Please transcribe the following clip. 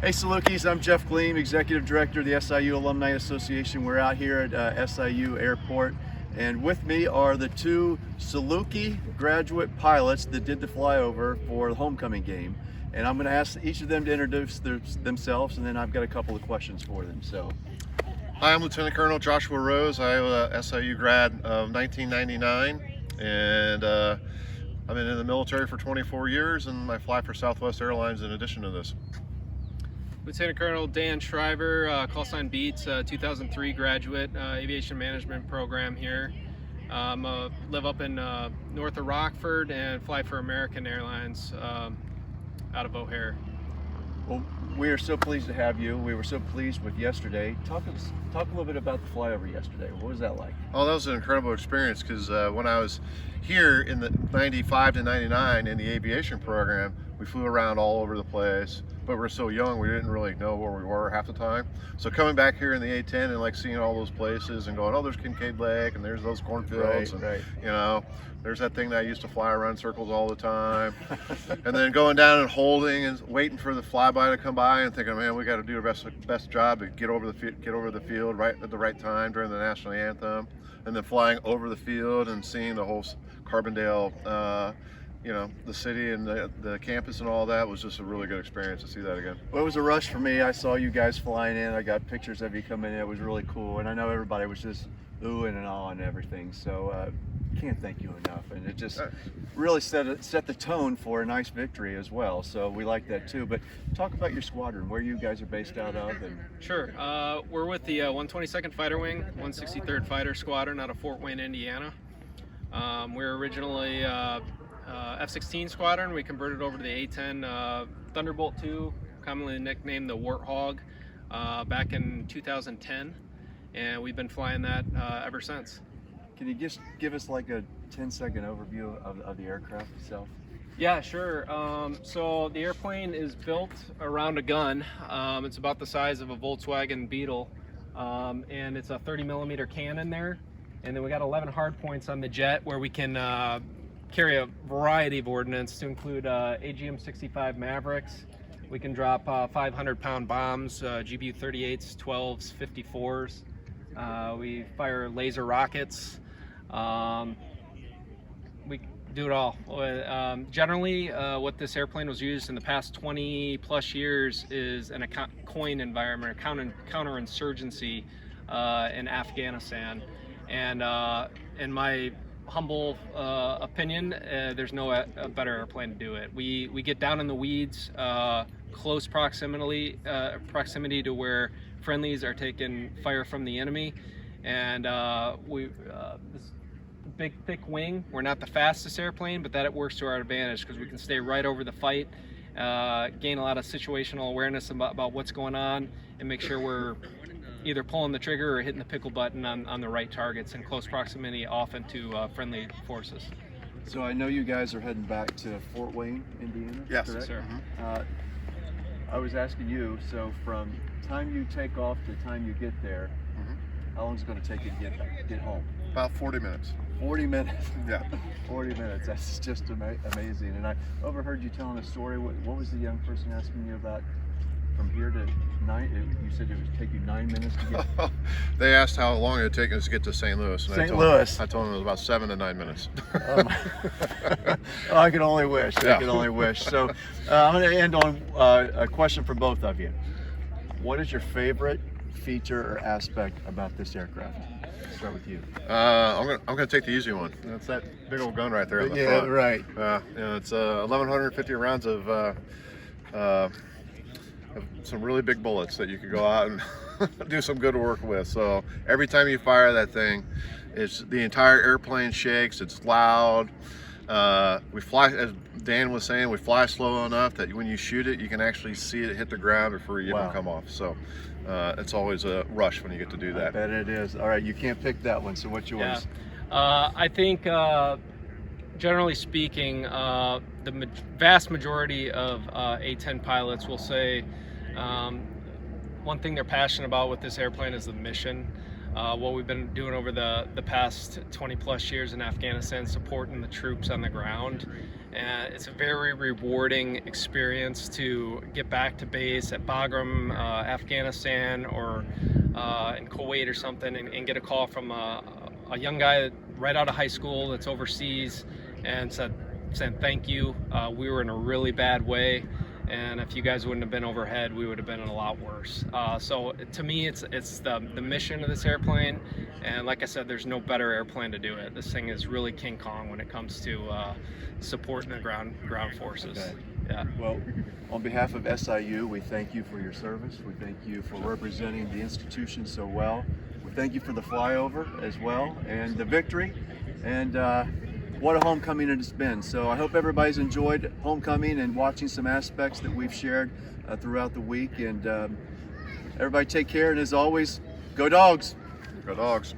Hey Salukis, I'm Jeff Gleim, Executive Director of the SIU Alumni Association. We're out here at SIU Airport, and with me are the two Saluki graduate pilots that did the flyover for the homecoming game. And I'm going to ask each of them to introduce themselves, and then I've got a couple of questions for them. So, hi, I'm Lieutenant Colonel Joshua Rose. I'm a SIU grad of 1999, and I've been in the military for 24 years, and I fly for Southwest Airlines in addition to this. Lieutenant Colonel Dan Shriver, call sign Beats, 2003 graduate, aviation management program here. Live up in north of Rockford and fly for American Airlines out of O'Hare. Well, we are so pleased to have you. We were so pleased with yesterday. Talk a little bit about the flyover yesterday. What was that like? Oh, that was an incredible experience because when I was here in the 95 to 99 in the aviation program, we flew around all over the place, but we're so young we didn't really know where we were half the time. So coming back here in the A-10 and like seeing all those places and going, oh, there's Kincaid Lake and there's those cornfields, right. You know, there's that thing that I used to fly around circles all the time. And then going down and holding and waiting for the flyby to come by and thinking, man, we got to do our best job to get over the field right at the right time during the national anthem, and then flying over the field and seeing the whole Carbondale, you know, the city and the campus and all that was just a really good experience to see that again. Well, it was a rush for me. I saw you guys flying in. I got pictures of you coming in. It was really cool, and I know everybody was just oohing and ahhing and everything. So can't thank you enough, and it just really set the tone for a nice victory as well. So we like that too. But talk about your squadron, where you guys are based out of. And Sure. We're with the 122nd Fighter Wing, 163rd Fighter Squadron out of Fort Wayne, Indiana. We're originally F-16 Squadron. We converted over to the A-10 Thunderbolt 2, commonly nicknamed the Warthog, back in 2010, and we've been flying that ever since. Can you just give us like a 10-second overview of the aircraft itself? Yeah, sure. So the airplane is built around a gun. It's about the size of a Volkswagen Beetle, and it's a 30mm cannon there. And then we got 11 hard points on the jet where we can carry a variety of ordnance to include AGM-65 Mavericks. We can drop 500-pound bombs, GBU-38s, 12s, 54s. We fire laser rockets. We do it all. Generally, what this airplane was used in the past 20 plus years is in a coin environment, a counterinsurgency in Afghanistan. And in my humble opinion, there's no better airplane to do it. We get down in the weeds, close proximity to where friendlies are taking fire from the enemy, and this big thick wing, we're not the fastest airplane, but that it works to our advantage because we can stay right over the fight, gain a lot of situational awareness about what's going on, and make sure we're either pulling the trigger or hitting the pickle button on the right targets in close proximity, often to friendly forces. So I know you guys are heading back to Fort Wayne, Indiana. Yes, correct? Sir. I was asking you, so from time you take off to time you get there, how long is it going to take you to get home? About 40 minutes. 40 minutes. Yeah. 40 minutes. That's just amazing. And I overheard you telling a story. What was the young person asking you about from here to 9? You said it would take you 9 minutes to get. They asked how long it would take us to get to St. Louis. And I told them it was about 7 to 9 minutes. I can only wish. Yeah. I can only wish. So I'm going to end on a question for both of you. What is your favorite feature or aspect about this aircraft? Let's start with you. I'm gonna take the easy one. That's that big old gun right there on the front. Right. You know, it's 1,150 rounds of some really big bullets that you could go out and do some good work with. So every time you fire that thing, the entire airplane shakes. It's loud. We fly, as Dan was saying, we fly slow enough that when you shoot it, you can actually see it hit the ground before you even come off. So it's always a rush when you get to do that. I bet it is. All right, you can't pick that one. So what's yours? Yeah. I think, generally speaking, the vast majority of A-10 pilots will say one thing they're passionate about with this airplane is the mission. What we've been doing over the past 20 plus years in Afghanistan, supporting the troops on the ground. and it's a very rewarding experience to get back to base at Bagram, Afghanistan, or in Kuwait or something, and get a call from a young guy right out of high school that's overseas and saying thank you. We were in a really bad way, and if you guys wouldn't have been overhead, we would have been in a lot worse. So to me, it's the mission of this airplane, and like I said, there's no better airplane to do it. This thing is really King Kong when it comes to supporting the ground forces. Okay. Yeah. Well, on behalf of SIU, we thank you for your service. We thank you for representing the institution so well. We thank you for the flyover as well, and the victory, and what a homecoming it has been. So I hope everybody's enjoyed homecoming and watching some aspects that we've shared throughout the week. And everybody take care, and as always, go Dogs! Go Dogs.